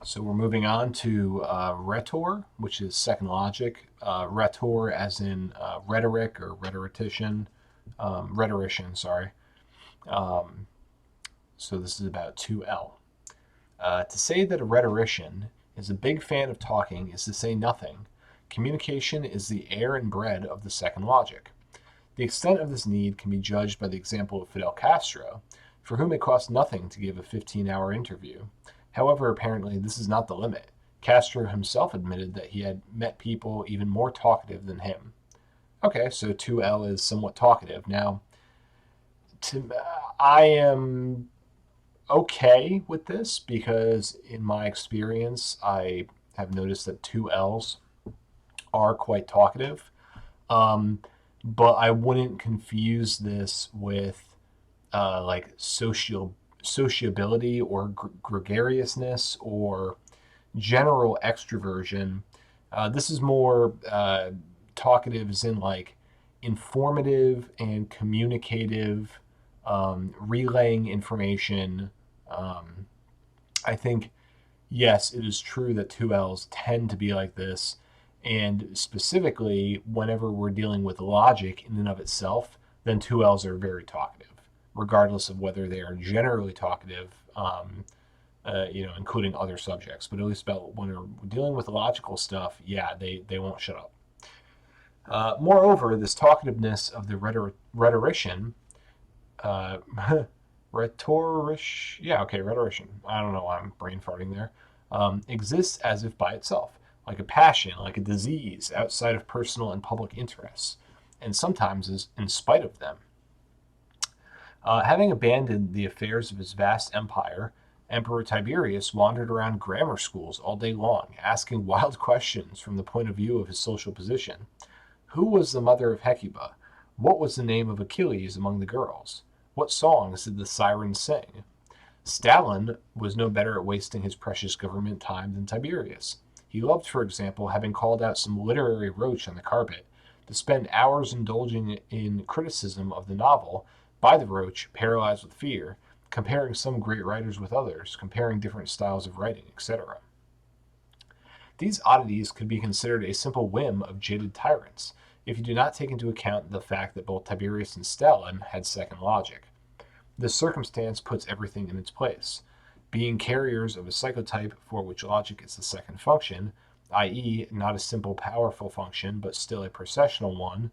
So we're moving on to rhetor, which is second logic. Rhetor, as in rhetoric or rhetorician. Sorry. Um, so this is about 2L. To say that a rhetorician is a big fan of talking is to say nothing. Communication is the air and bread of the second logic. The extent of this need can be judged by the example of Fidel Castro, for whom it cost nothing to give a 15-hour interview. However, apparently, this is not the limit. Castro himself admitted that he had met people even more talkative than him. Okay, so 2L is somewhat talkative. Now, I am okay with this because, in my experience, I have noticed that 2Ls are quite talkative. Um, but I wouldn't confuse this with like sociability or gregariousness or general extroversion. This is more talkative, as in like informative and communicative, relaying information. Um, I think, yes, it is true that 2Ls tend to be like this. And specifically, whenever we're dealing with logic in and of itself, then 2Ls are very talkative, regardless of whether they are generally talkative, including other subjects. But at least about when we're dealing with logical stuff, yeah, they won't shut up. Moreover, this talkativeness of the rhetorician, uh, rhetorician. I don't know why I'm brain farting there. Exists as if by itself, like a passion, like a disease, outside of personal and public interests, and sometimes is in spite of them. Having abandoned the affairs of his vast empire, Emperor Tiberius wandered around grammar schools all day long, asking wild questions from the point of view of his social position. Who was the mother of Hecuba? What was the name of Achilles among the girls? What songs did the sirens sing? Stalin was no better at wasting his precious government time than Tiberius. He loved, for example, having called out some literary roach on the carpet, to spend hours indulging in criticism of the novel by the roach, paralyzed with fear, comparing some great writers with others, comparing different styles of writing, etc. These oddities could be considered a simple whim of jaded tyrants, if you do not take into account the fact that both Tiberius and Stalin had second logic. This circumstance puts everything in its place. Being carriers of a psychotype for which logic is the second function, i.e., not a simple powerful function, but still a processional one,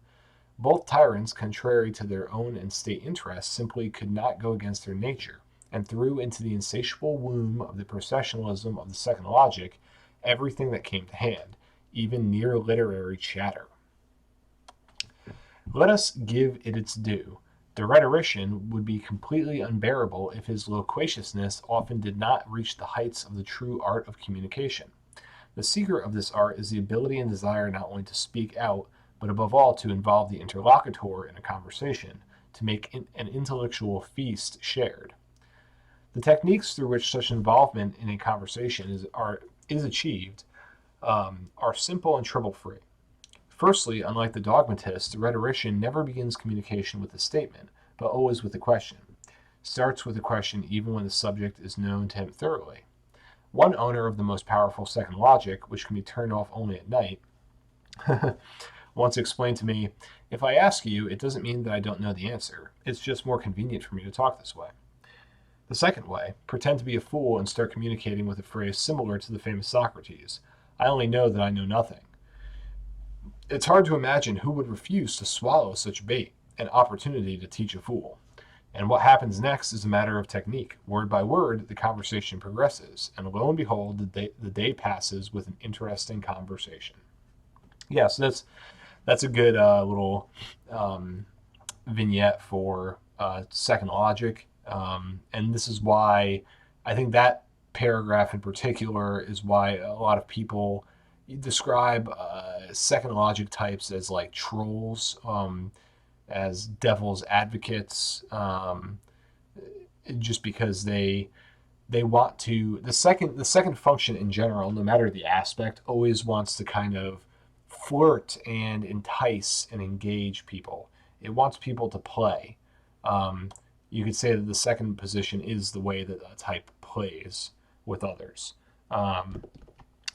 both tyrants, contrary to their own and state interests, simply could not go against their nature, and threw into the insatiable womb of the processionalism of the second logic everything that came to hand, even near literary chatter. Let us give it its due. The rhetorician would be completely unbearable if his loquaciousness often did not reach the heights of the true art of communication. The secret of this art is the ability and desire not only to speak out, but above all to involve the interlocutor in a conversation, to make an intellectual feast shared. The techniques through which such involvement in a conversation is achieved are simple and trouble free. Firstly, unlike the dogmatist, the rhetorician never begins communication with a statement, but always with a question. Starts with a question even when the subject is known to him thoroughly. One owner of the most powerful second logic, which can be turned off only at night, once explained to me, if I ask you, it doesn't mean that I don't know the answer. It's just more convenient for me to talk this way. The second way, pretend to be a fool and start communicating with a phrase similar to the famous Socrates. I only know that I know nothing. It's hard to imagine who would refuse to swallow such bait, an opportunity to teach a fool. And what happens next is a matter of technique. Word by word, the conversation progresses, and lo and behold, the day passes with an interesting conversation. Yeah, so that's a good little vignette for second logic, and this is why I think that paragraph in particular is why a lot of people describe second logic types as like trolls, as devil's advocates, just because they want to the second function in general, no matter the aspect, always wants to kind of flirt and entice and engage people. It wants people to play. Um, you could say that the second position is the way that a type plays with others.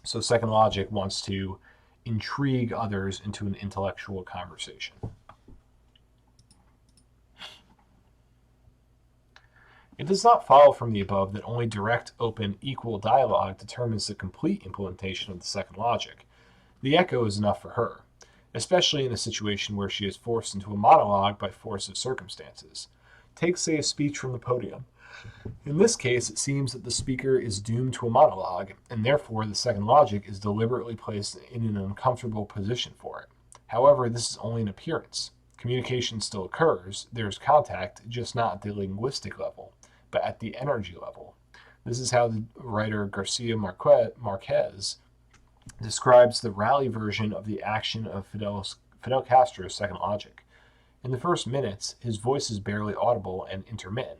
So second logic wants to intrigue others into an intellectual conversation. It does not follow from the above that only direct, open, equal dialogue determines the complete implementation of the second logic. The echo is enough for her, especially in a situation where she is forced into a monologue by force of circumstances. Take, say, a speech from the podium. In this case, it seems that the speaker is doomed to a monologue, and therefore the second logic is deliberately placed in an uncomfortable position for it. However, this is only an appearance. Communication still occurs, there is contact, just not at the linguistic level, but at the energy level. This is how the writer Garcia Marquez describes the rally version of the action of Fidel Castro's second logic. In the first minutes, his voice is barely audible and intermittent.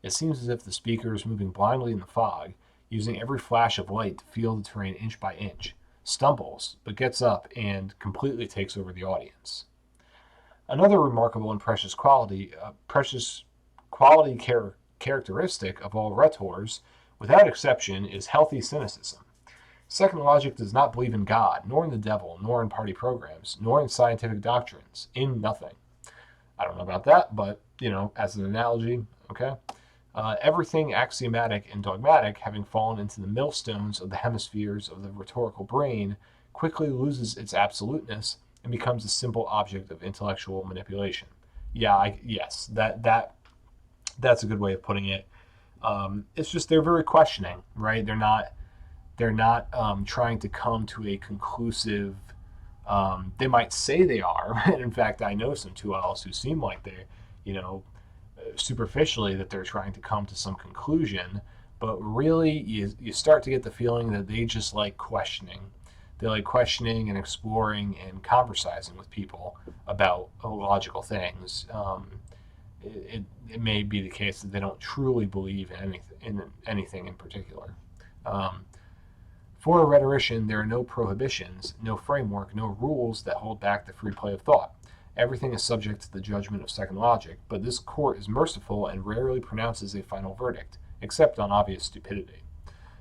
It seems as if the speaker is moving blindly in the fog, using every flash of light to feel the terrain inch by inch, stumbles, but gets up and completely takes over the audience. Another remarkable and precious characteristic of all rhetors, without exception, is healthy cynicism. Second logic does not believe in God, nor in the devil, nor in party programs, nor in scientific doctrines, in nothing. I don't know about that, but, as an analogy, okay? Everything axiomatic and dogmatic, having fallen into the millstones of the hemispheres of the rhetorical brain, quickly loses its absoluteness and becomes a simple object of intellectual manipulation. Yes, that's a good way of putting it. It's just they're very questioning, right? They're not trying to come to a conclusive. They might say they are, and in fact, I know some 2Ls who seem like they're, superficially that they're trying to come to some conclusion, but really you start to get the feeling that they just like questioning. They like questioning and exploring and conversizing with people about logical things. It may be the case that they don't truly believe in anything in particular. For a rhetorician, there are no prohibitions, no framework, no rules that hold back the free play of thought. Everything is subject to the judgment of second logic, but this court is merciful and rarely pronounces a final verdict, except on obvious stupidity.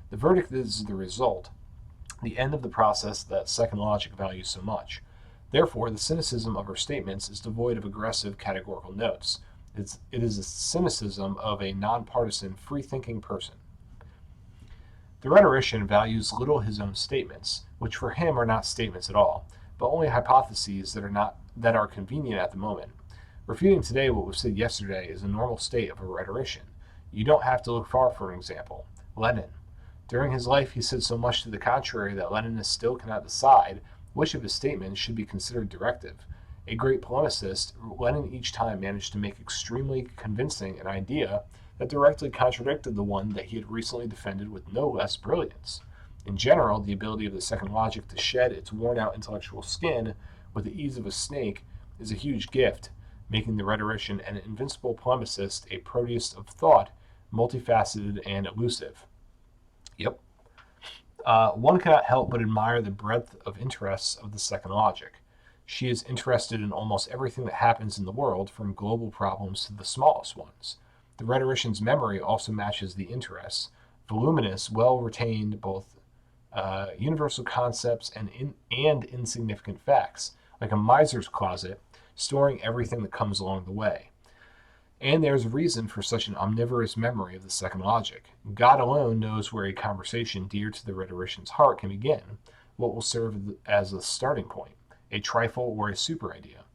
The verdict is the result, the end of the process that second logic values so much. Therefore, the cynicism of her statements is devoid of aggressive categorical notes. It is a cynicism of a nonpartisan, free-thinking person. The rhetorician values little his own statements, which for him are not statements at all, but only hypotheses that are convenient at the moment. Refuting today what was said yesterday is a normal state of a rhetorician. You don't have to look far for an example. Lenin. During his life, he said so much to the contrary that Leninists still cannot decide which of his statements should be considered directive. A great polemicist, Lenin each time managed to make extremely convincing an idea that directly contradicted the one that he had recently defended with no less brilliance. In general, the ability of the second logic to shed its worn-out intellectual skin with the ease of a snake is a huge gift, making the rhetorician an invincible polemicist, a Proteus of thought, multifaceted and elusive. Yep. One cannot help but admire the breadth of interests of the second logic. She is interested in almost everything that happens in the world, from global problems to the smallest ones. The rhetorician's memory also matches the interests, voluminous, well-retained both universal concepts and insignificant facts, like a miser's closet, storing everything that comes along the way. And there's a reason for such an omnivorous memory of the second logic. God alone knows where a conversation dear to the rhetorician's heart can begin, what will serve as a starting point, a trifle or a super idea.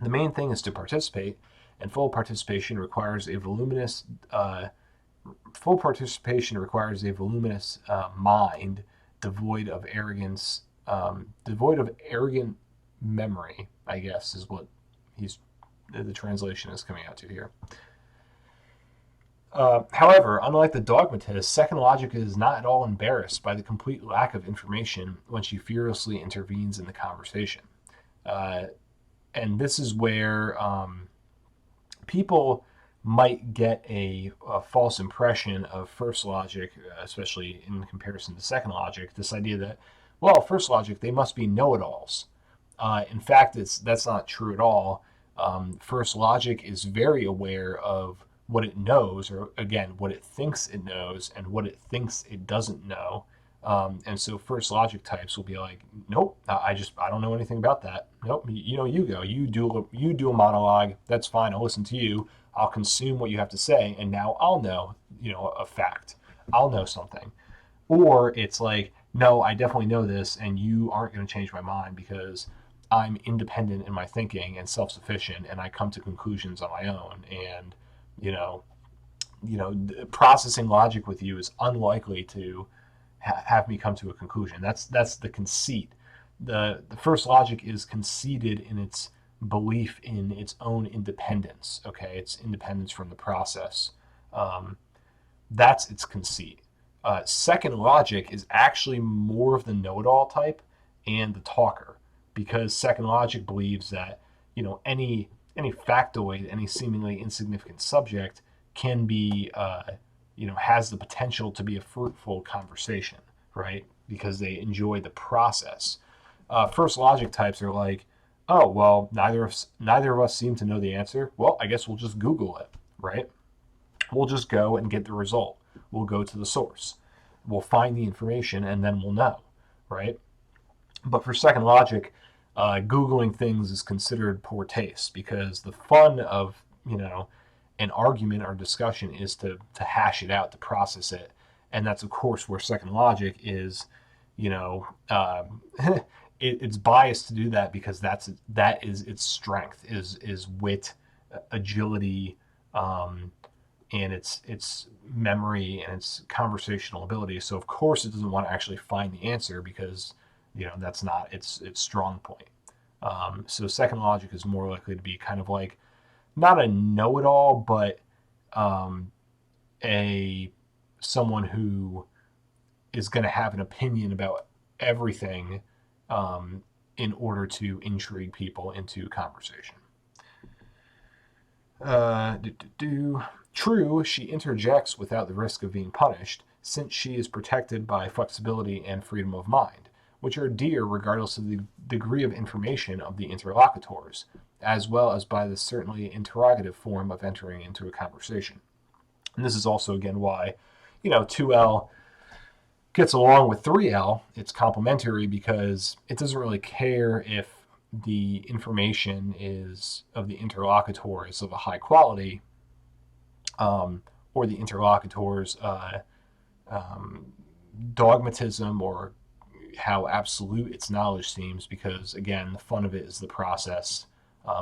The main thing is to participate, and full participation requires a voluminous mind devoid of arrogant memory, I guess is what the translation is coming out to here. However, unlike the dogmatist, second logic is not at all embarrassed by the complete lack of information when she fearlessly intervenes in the conversation. And this is where people might get a false impression of first logic, especially in comparison to second logic, this idea that, well, first logic, they must be know-it-alls. In fact, that's not true at all. First logic is very aware of what it knows, or again, what it thinks it knows and what it thinks it doesn't know. And so first logic types will be like, nope, I don't know anything about that. Nope, you go, you do a monologue. That's fine. I'll listen to you. I'll consume what you have to say, and now I'll know, a fact. I'll know something. Or it's like, no, I definitely know this, and you aren't going to change my mind because I'm independent in my thinking and self-sufficient, and I come to conclusions on my own. And you know, processing logic with you is unlikely to have me come to a conclusion. That's the conceit. The first logic is conceited in its belief in its own independence. Okay, its independence from the process. Um, that's its conceit. Second logic is actually more of the know-it-all type and the talker, because second logic believes that any factoid, any seemingly insignificant subject can be has the potential to be a fruitful conversation, right? Because they enjoy the process. First logic types are like, oh well, neither of us seem to know the answer. Well, I guess we'll just Google it, right? We'll just go and get the result. We'll go to the source. We'll find the information and then we'll know, right? But for second logic, Googling things is considered poor taste because the fun of, an argument or discussion is to hash it out, to process it. And that's, of course, where second logic is, you know, um, it's biased to do that because that is its strength is wit, agility, um, and its memory and its conversational ability. So of course it doesn't want to actually find the answer because that's not its strong point. So second logic is more likely to be kind of like not a know-it-all, but um, a someone who is going to have an opinion about everything um, in order to intrigue people into conversation. Uh, do, do, do. True, she interjects without the risk of being punished, since she is protected by flexibility and freedom of mind, which are dear regardless of the degree of information of the interlocutors, as well as by the certainly interrogative form of entering into a conversation. And this is also, again, why, 2L gets along with 3L. It's complementary because it doesn't really care if the information is of the interlocutor is of a high quality, or the interlocutor's um, dogmatism or how absolute its knowledge seems, because again, the fun of it is the process,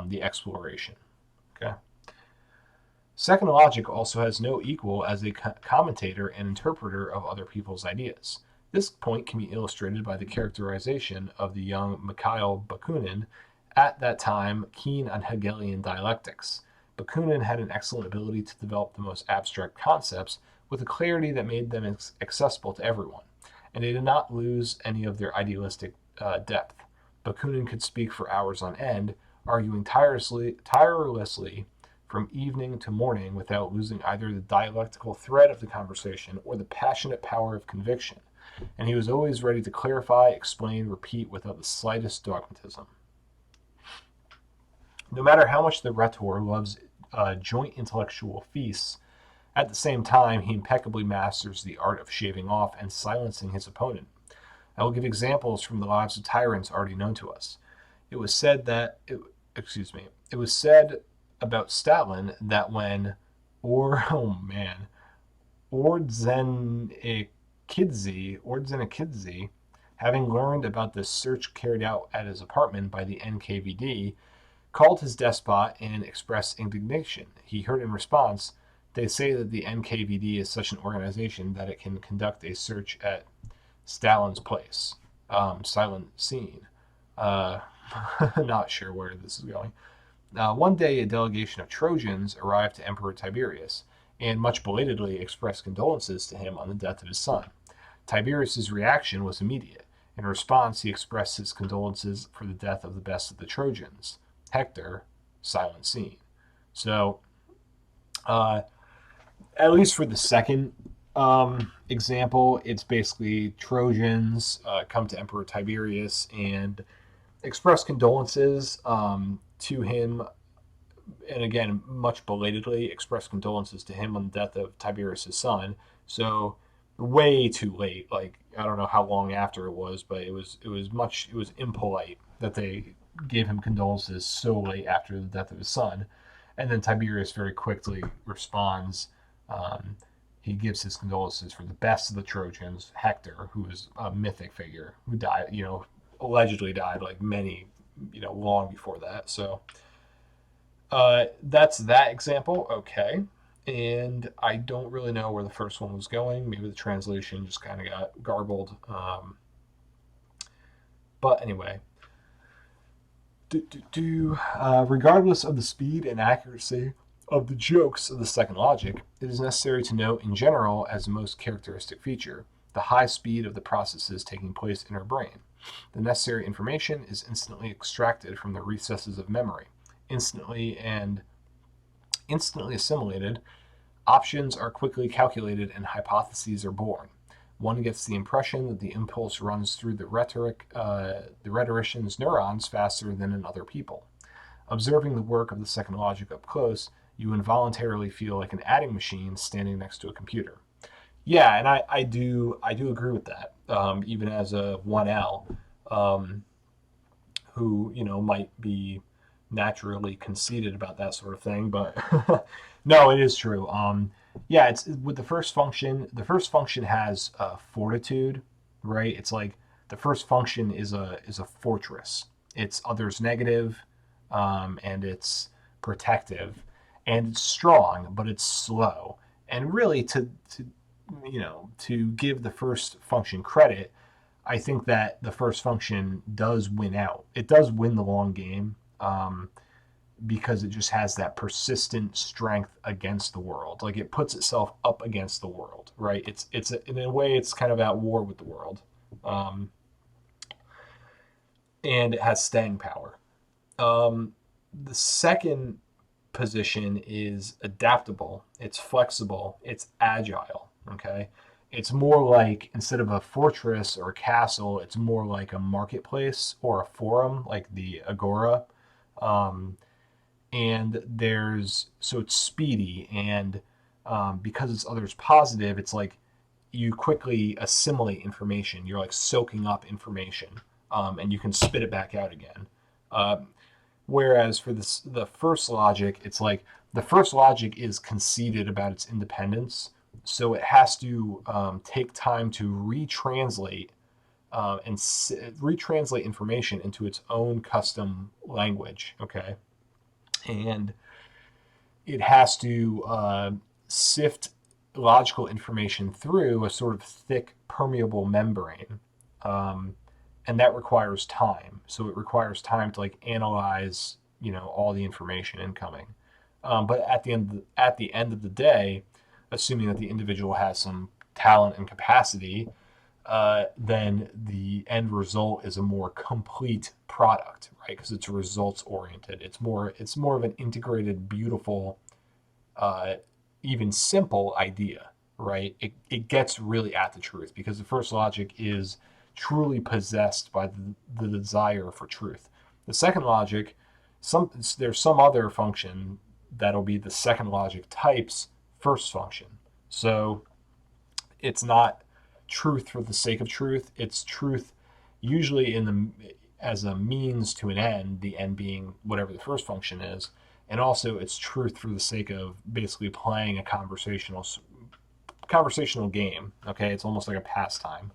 the exploration. Okay. Second logic also has no equal as a commentator and interpreter of other people's ideas. This point can be illustrated by the characterization of the young Mikhail Bakunin, at that time keen on Hegelian dialectics. Bakunin had an excellent ability to develop the most abstract concepts with a clarity that made them accessible to everyone, and they did not lose any of their idealistic depth. Bakunin could speak for hours on end, arguing tirelessly from evening to morning without losing either the dialectical thread of the conversation or the passionate power of conviction. And he was always ready to clarify, explain, repeat without the slightest dogmatism. No matter how much the rhetor loves joint intellectual feasts, at the same time he impeccably masters the art of shaving off and silencing his opponent. I will give examples from the lives of tyrants already known to us. It was said that, it, excuse me, it was said about Stalin that when, oh man, Ordzhonikidze, having learned about the search carried out at his apartment by the NKVD, called his despot and expressed indignation. He heard in response, "They say that the NKVD is such an organization that it can conduct a search at Stalin's place." Silent scene. Uh, Not sure where this is going. One day, a delegation of Trojans arrived to Emperor Tiberius and much belatedly expressed condolences to him on the death of his son. Tiberius's reaction was immediate. In response, he expressed his condolences for the death of the best of the Trojans, Hector. Silent scene. So, uh, at least for the second example, it's basically Trojans come to Emperor Tiberius and express condolences to him, and again, much belatedly express condolences to him on the death of Tiberius' son. So way too late. Like I don't know how long after it was, but it was impolite that they gave him condolences so late after the death of his son. And then Tiberius very quickly responds. Um, he gives his condolences for the best of the Trojans, Hector, who is a mythic figure who died, allegedly died like many, long before that. So that's that example. Okay. And I don't really know where the first one was going. Maybe the translation just kind of got garbled. But anyway, regardless of the speed and accuracy of the jokes of the second logic, it is necessary to note in general as the most characteristic feature the high speed of the processes taking place in our brain. The necessary information is instantly extracted from the recesses of memory, instantly assimilated. Options are quickly calculated and hypotheses are born. One gets the impression that the impulse runs through the rhetorician's neurons faster than in other people. Observing the work of the second logic up close, you involuntarily feel like an adding machine standing next to a computer. Yeah, and I do agree with that. Even as a 1L, um, who might be naturally conceited about that sort of thing, but no, it is true. Yeah, it's with the first function. The first function has fortitude, right? It's like the first function is a fortress. It's others negative, and it's protective, and it's strong, but it's slow. And really, to give the first function credit, I think that the first function does win out. It does win the long game, because it just has that persistent strength against the world. Like it puts itself up against the world, right? In a way, it's kind of at war with the world, um, and it has staying power. The second position is adaptable. It's flexible. It's agile. Okay. It's more like instead of a fortress or a castle, it's more like a marketplace or a forum, like the agora. Um, and so it's speedy, and because it's others positive, it's like you quickly assimilate information. You're like soaking up information, and you can spit it back out again. Um, Whereas for the first logic, it's like the first logic is conceited about its independence, so it has to take time to retranslate information into its own custom language. Okay, and it has to sift logical information through a sort of thick, permeable membrane. Um, and that requires time. So it requires time to like analyze, all the information incoming. But at the end of the day, assuming that the individual has some talent and capacity, then the end result is a more complete product, right? Because it's results oriented. It's more of an integrated, beautiful, uh, even simple idea, right? It gets really at the truth because the first logic is truly possessed by the desire for truth. The second logic, there's some other function that'll be the second logic type's first function. So it's not truth for the sake of truth. It's truth usually in the as a means to an end, the end being whatever the first function is, and also it's truth for the sake of basically playing a conversational game. Okay, it's almost like a pastime.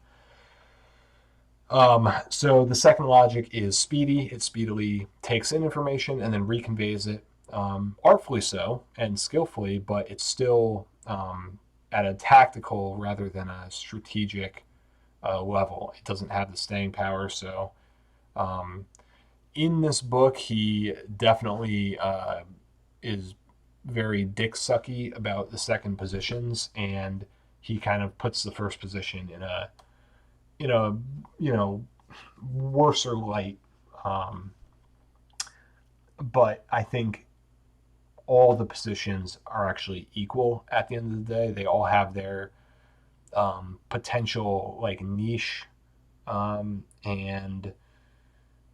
So the second logic is speedy. It speedily takes in information and then reconveys it, artfully so and skillfully, but it's still at a tactical rather than a strategic level. It doesn't have the staying power. So um, in this book, he definitely is very dick sucky about the second positions, and he kind of puts the first position in a worser light. Um, but I think all the positions are actually equal at the end of the day. They all have their potential like niche, and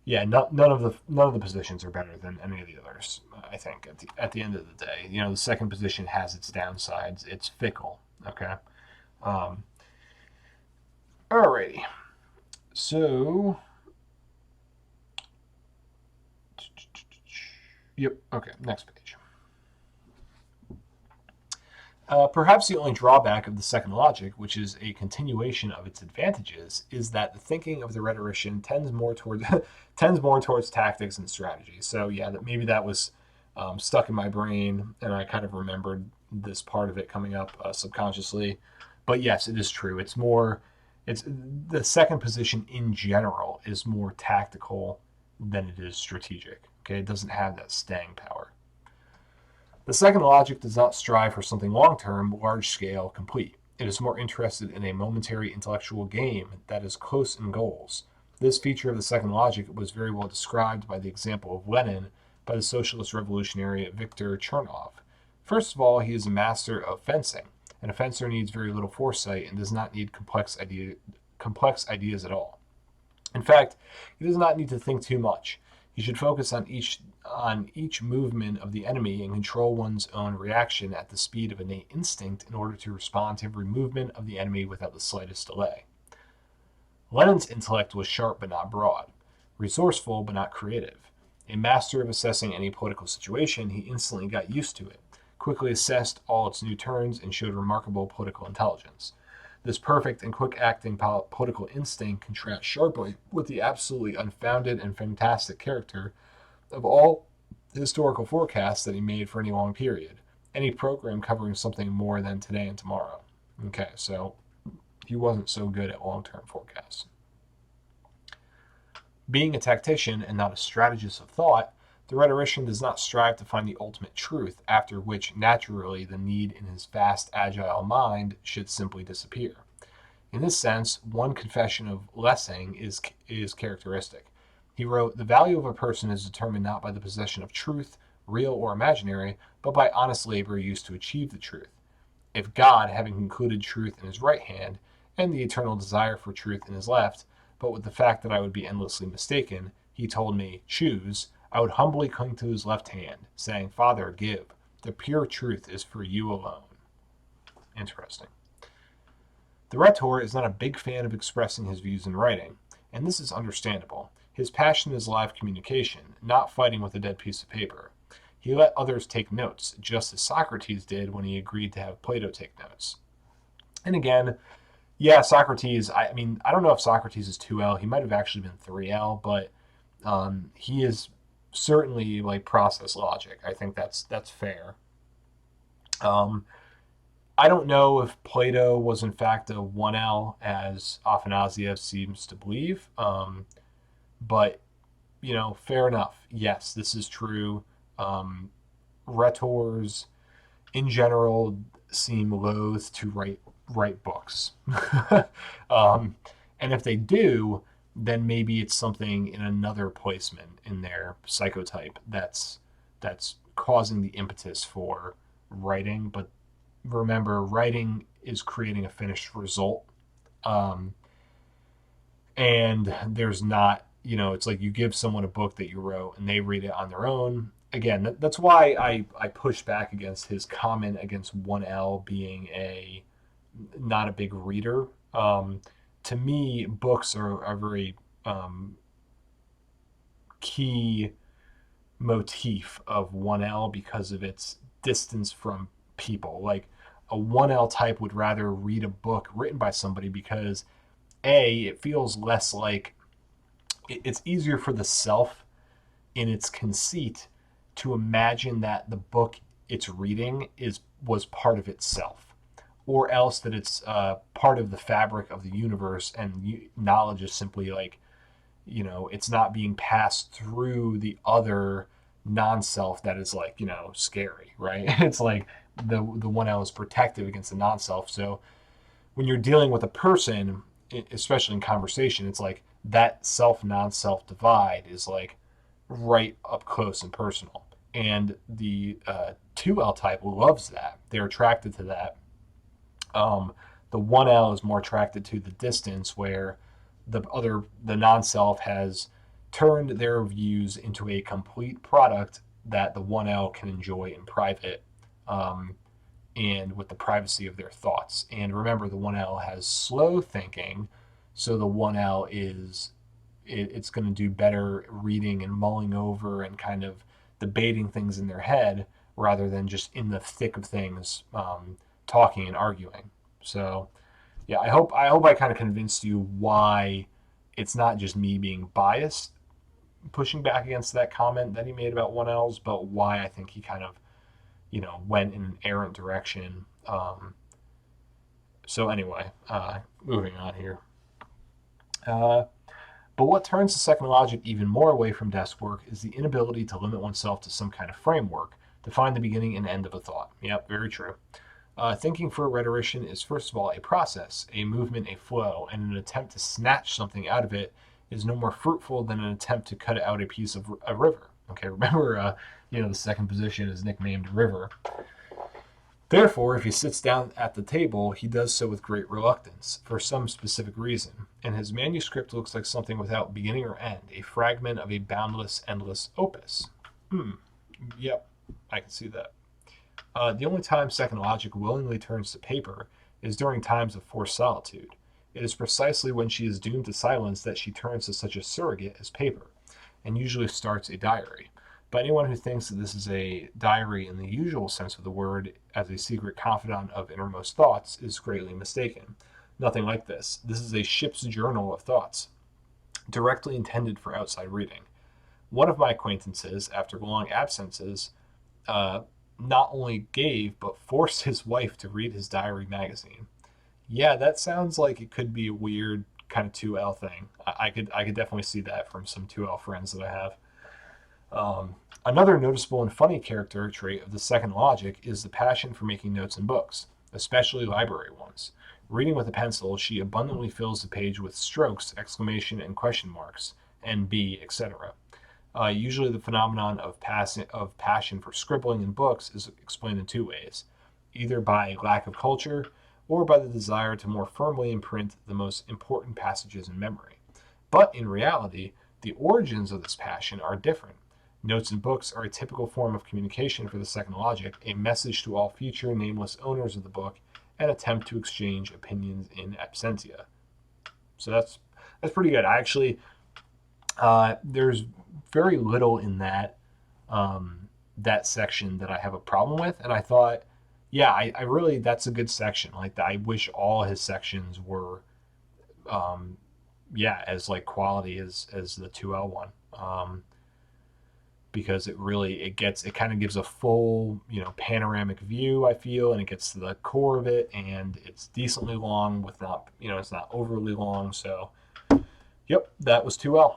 yeah, none of the positions are better than any of the others. I think at the end of the day, the second position has its downsides. It's fickle. Okay. Um, Alrighty. So, yep. Okay. Next page. Perhaps the only drawback of the second logic, which is a continuation of its advantages, is that the thinking of the rhetorician tends more towards tends more towards tactics and strategy. So yeah, maybe that was stuck in my brain, and I kind of remembered this part of it coming up subconsciously. But yes, it is true. It's more. It's the second position in general is more tactical than it is strategic. Okay, it doesn't have that staying power. The second logic does not strive for something long term, large scale, complete. It is more interested in a momentary intellectual game that is close in goals. This feature of the second logic was very well described by the example of Lenin by the socialist revolutionary Viktor Chernov. First of all, he is a master of fencing, and a fencer needs very little foresight and does not need complex ideas at all. In fact, he does not need to think too much. He should focus on each movement of the enemy and control one's own reaction at the speed of innate instinct in order to respond to every movement of the enemy without the slightest delay. Lenin's intellect was sharp but not broad, resourceful but not creative. A master of assessing any political situation, he instantly got used to it, quickly assessed all its new turns, and showed remarkable political intelligence. This perfect and quick acting political instinct contrasts sharply with the absolutely unfounded and fantastic character of all historical forecasts that he made for any long period, any program covering something more than today and tomorrow. Okay, so he wasn't so good at long term forecasts. Being a tactician and not a strategist of thought, the rhetorician does not strive to find the ultimate truth, after which naturally the need in his vast, agile mind should simply disappear. In this sense, one confession of Lessing is characteristic. He wrote, "The value of a person is determined not by the possession of truth, real or imaginary, but by honest labor used to achieve the truth. If God, having concluded truth in his right hand, and the eternal desire for truth in his left, but with the fact that I would be endlessly mistaken, he told me, 'Choose,' I would humbly cling to his left hand, saying, 'Father, give. The pure truth is for you alone.'" Interesting. The rhetor is not a big fan of expressing his views in writing, and this is understandable. His passion is live communication, not fighting with a dead piece of paper. He let others take notes, just as Socrates did when he agreed to have Plato take notes. And again, yeah, Socrates, I mean, I don't know if Socrates is 2L. He might have actually been 3L, but he is certainly like process logic. I think that's fair. Um, I don't know if Plato was in fact a 1L, as Afanasiev seems to believe, but fair enough. Yes, this is true. Um, Rhetors, in general, seem loath to write books, um, and if they do, then maybe it's something in another placement in their psychotype that's causing the impetus for writing. But remember, writing is creating a finished result. Um, and there's not, it's like you give someone a book that you wrote and they read it on their own. Again, that's why I push back against his comment against 1L being a not a big reader. To me, books are a very key motif of 1L because of its distance from people. Like a 1L type would rather read a book written by somebody because it feels less like it's easier for the self in its conceit to imagine that the book it's reading was part of itself, or else that it's part of the fabric of the universe, and knowledge is simply like, it's not being passed through the other non-self that is like, scary, right? It's like the 1L is protective against the non-self. So when you're dealing with a person, especially in conversation, it's like that self non-self divide is like right up close and personal. And the 2L type loves that. They're attracted to that. The 1L is more attracted to the distance, where the non-self has turned their views into a complete product that the 1L can enjoy in private, um, and with the privacy of their thoughts. And remember, the 1L has slow thinking, So the 1L it's going to do better reading and mulling over and kind of debating things in their head rather than just in the thick of things, talking and arguing. So yeah, I hope I kind of convinced you why it's not just me being biased pushing back against that comment that he made about 1Ls, but why I think he kind of went in an errant direction. So anyway, moving on here. Uh, but what turns the second logic even more away from desk work is the inability to limit oneself to some kind of framework to find the beginning and end of a thought. Yep, very true. Thinking for a rhetorician is, first of all, a process, a movement, a flow, and an attempt to snatch something out of it is no more fruitful than an attempt to cut out a piece of a river. Okay, remember, the second position is nicknamed River. Therefore, if he sits down at the table, he does so with great reluctance, for some specific reason, and his manuscript looks like something without beginning or end, a fragment of a boundless, endless opus. Yep, I can see that. The only time second logic willingly turns to paper is during times of forced solitude. It is precisely when she is doomed to silence that she turns to such a surrogate as paper, and usually starts a diary. But anyone who thinks that this is a diary in the usual sense of the word, as a secret confidant of innermost thoughts, is greatly mistaken. Nothing like this. This is a ship's journal of thoughts, directly intended for outside reading. One of my acquaintances, after long absences, uh, not only gave but forced his wife to read his diary magazine. Yeah, that sounds like it could be a weird kind of 2L thing. I could definitely see that from some 2L friends that I have. Another noticeable and funny character trait of the second logic is the passion for making notes in books, especially library ones. Reading with a pencil, she abundantly fills the page with strokes, exclamation, and question marks, NB, etc. Usually, the phenomenon of passion for scribbling in books is explained in two ways, either by lack of culture or by the desire to more firmly imprint the most important passages in memory. But in reality, the origins of this passion are different. Notes in books are a typical form of communication for the second logic, a message to all future nameless owners of the book, an attempt to exchange opinions in absentia. So that's pretty good. I actually there's very little in that section that I have a problem with, and I thought, yeah, I really that's a good section. Like I wish all his sections were, yeah, as like quality as the 2L one. Because it kind of gives a full panoramic view, I feel, and it gets to the core of it, and it's decently long with not it's not overly long. So yep, that was 2L.